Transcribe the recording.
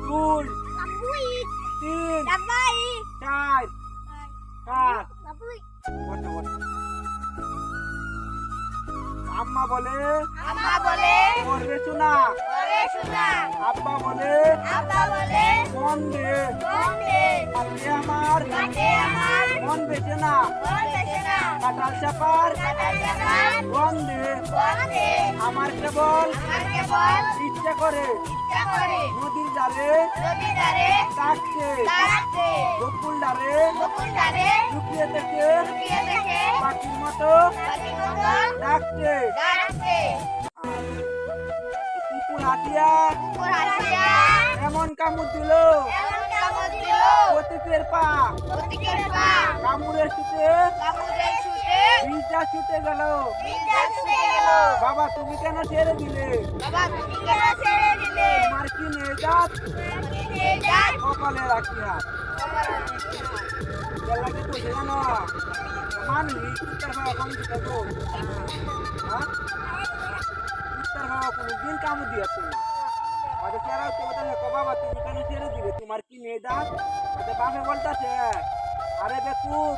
দুই Labuy. তিন Labay. চার পাঁচ Labuy. বসো বসো আম্মা বলে Amma bole. করবে শোনা Ore shuna. আব্বা বলে Abba bole. মন দে Bonde. আজকে আমার Kate amar. মন বেছে না Bonde shuna. কাটাল চাপার Katal jaman. গন্ধে Bonde. আমার কেবল Amar kebol. ইচ্ছা করে Ichha kore. নদীর ধারে Nodi dare. কাটতে Kaste. বকুল ধারে Bokul dare. লুকিয়ে থেকে Lukiye theke. পাখির মতো Pati moton. ডাকতে Dakte. কুকুর হাতিয়া Kukur hasia. এমন কামড় দিল Emon kamot dilo. প্রতীকের পা Otiker pa. কামড়ের ছুটে Kamuder shute. বীজটা ছুটে গেল Bilda shute gelo. বাবা তুমি কেন ছেড়ে দিলে Baba তুমি কেন ছেড়ে দিলে? তোমার কি নেই জাত তুমি নিয়ে যান। কপালে রাখি হাত লাগে তো জানো মানলি উত্তর হওয়া কম দিতে তো হ্যাঁ উত্তর হওয়া কোনো দিন কামড় দিয়েছো না আরে কেরাও তো বলে বাবা তুমি কেন ছেড়ে দিলে তোমার কি নেই জাত আরে বাপে বলতাছে আরে বেকুব